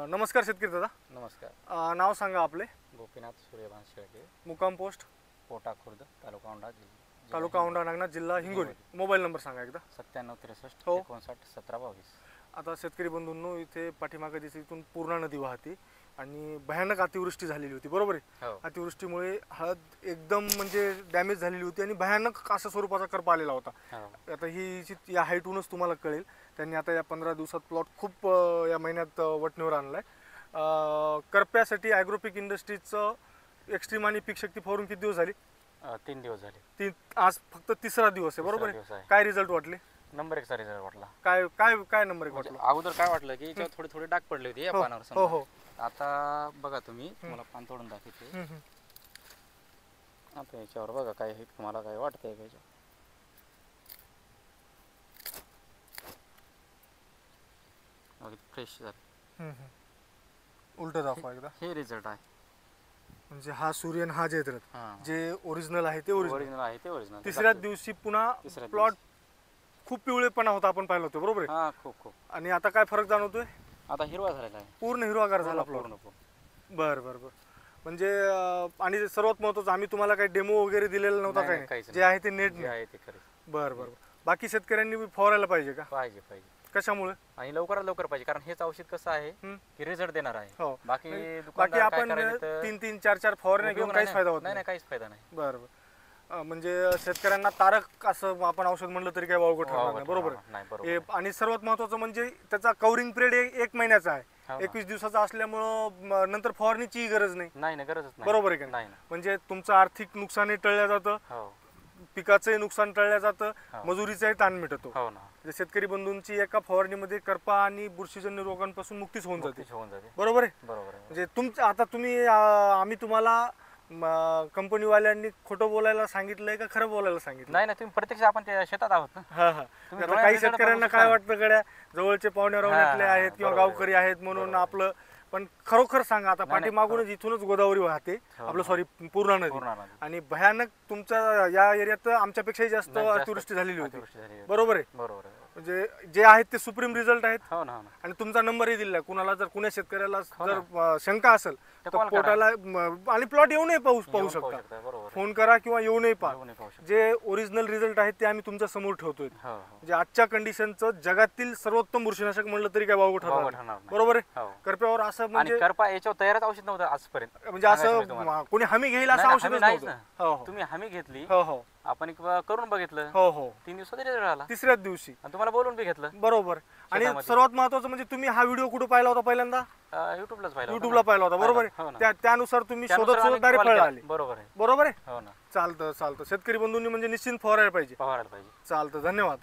नमस्कार शेतकरी दादा. नमस्कार. नाव सांगा आपले. गोपीनाथ सूर्यभान शेळके, मुक्काम पोस्ट पोटा खुर्द, तालुका औंढा, तालुका औंढा, नागनाथ जिल्हा हिंगोली. मोबाईल नंबर सांगा एकदा. 9763 हो. 59 1722. आता शेतकरी बंधूंनो, इथे पाठीमागे दिसते इथून पूर्णा नदी वाहते आणि भयानक अतिवृष्टी झालेली होती, बरोबर आहे. हो. अतिवृष्टीमुळे हळद एकदम म्हणजे डॅमेज झालेली होती आणि भयानक अशा स्वरूपाचा करप आलेला होता. हो. आता ही या हाईटहूनच तुम्हाला कळेल. त्यांनी आता या 15 दिवसात प्लॉट खूप या महिन्यात वटणीवर आणलाय. करप्यासाठी ॲग्रोपिक इंडस्ट्रीजचं एक्स्ट्रीम आणि पीक शक्ती फवारून किती दिवस झाले? 3 दिवस झाले. आज फक्त तिसरा दिवस आहे, बरोबर आहे. काय रिझल्ट वाटले? नंबर 1 चा रिझल्ट वाटला. काय काय काय नंबर 1 म्हणजे वाटला? अगोदर काय वाटलं की याच्यावर थोडे थोडे डाग पडले होते या पानावर हो समजा. हो. आता बघा तुम्ही, तुम्हाला पान तोडून दाखवते. आता याच्यावर बघा काय आहे, तुम्हाला काय वाटतंय का याच्यावर? फ्रेश झालं. उलट दाखवा एकदा. हे रिझल्ट आहे. म्हणजे हा सूर्यन हा जयद्रथ हां. जे ओरिजिनल आहे ते ओरिजिनल. ओरिजिनल आहे ते ओरिजिनल. तिसऱ्याच दिवशी पुन्हा तिसऱ्या प्लॉट खूप पिवळेपणा होता, आपण पाहिलं होतं, बरोबर आहे. हां, खूप. आणि आता काय फरक जाणवतोय? आता हिरवा झालेला आहे. पूर्ण हिरवागार झाला प्लॉट. पूर्ण. बरं. म्हणजे आणि सर्वात महत्त्वाचं, आम्ही तुम्हाला काही डेमो वगैरे दिलेला नव्हता, नाही, काही काहीच जे आहे ते नेट जे आहे ते खरं. बरं. बाकी शेतकऱ्यांनी बी फवारायला पाहिजे का? पाहिजे. कशामुळे? आणि लवकरात लवकर पाहिजे, कारण हेच औषध कसं आहे की रिझल्ट देणार आहे. हो. बाकी आपण 3-3, 4-4 फवारण्या घेऊन काहीच फायदा होत नाही, काहीच फायदा नाही. बरं. म्हणजे शेतकऱ्यांना तारक असं आपण औषध म्हणलं तरी काही वावगं ठरणार नाही, बरोबर आहे. आणि सर्वात महत्त्वाचं म्हणजे त्याचा कव्हरिंग पिरियड 1 महिन्याचा आहे. 21 दिवसाचा असल्यामुळं नंतर फवारणीची गरज नाही. गरजच नाही. बरोबर आहे का? म्हणजे तुमचं आर्थिक नुकसानही टळलं जातं, पिकाचंही नुकसान टळलं जातं, मजुरीचाही ताण मिटतो. शेतकरी बंधूंची एका फवारणीमध्ये करपा आणि बुरशीजन्य रोगांपासून मुक्तीच होऊन जाते. बरोबर आहे. म्हणजे तुमचं आता आम्ही तुम्हाला कंपनीवाल्यांनी खोटं बोलायला सांगितलंय का खरं बोलायला सांगितलं? नाही, तुम्ही प्रत्यक्ष आपण त्या शेतात आहोत ना. काही शेतकऱ्यांना काय वाटतं, गड्या जवळचे पाहुणे रावण्यातले आहेत किंवा गावकरी आहेत म्हणून आपलं, पण खरोखर सांगा, आता पाठीमागूनच इथूनच गोदावरी वाहते, आपलं सॉरी पूर्णा नदी, आणि भयानक तुमच्या या एरियात आमच्यापेक्षाही जास्त अतिवृष्टी झालेली होती, बरोबर आहे. म्हणजे जे आहेत ते सुप्रीम रिझल्ट आहेत. आणि तुमचा नंबरही दिला, कुणाला जर कुण्या शेतकऱ्याला जर शंका असेल तर पोटाला आणि प्लॉट येऊनही पाहू शकता, फोन करा किंवा येऊनही पहा. जे ओरिजिनल रिझल्ट आहेत ते आम्ही तुमच्या समोर ठेवतोय. म्हणजे आजच्या कंडिशनचं जगातील सर्वोत्तम बुरशीनाशक म्हणलं तरी काय वावगं ठरणार नाही, बरोबर आहे. करप्यावर असं म्हणजे करपा याच्यावर तयारच औषध नव्हतं आजपर्यंत. म्हणजे असं कोणी हमी घेईल असं औषध नव्हतं. तुम्ही हमी घेतली, आपण करून बघितलं, 3 दिवसात रिझल्ट आला, तिसऱ्याच दिवशी, आणि तुम्हाला बोलून बी घेतलं, बरोबर. आणि सर्वात महत्वाचं म्हणजे तुम्ही हा व्हिडिओ कुठे पाहिला होता? पहिल्यांदा युट्यूबला पाहिला होता, बरोबर आहे. त्यानुसार तुम्ही शोधत डायरेक्ट फळ आले, बरोबर आहे. चालतं. शेतकरी बंधूंनी म्हणजे निश्चिंत फवारायला पाहिजे. चालतं. धन्यवाद.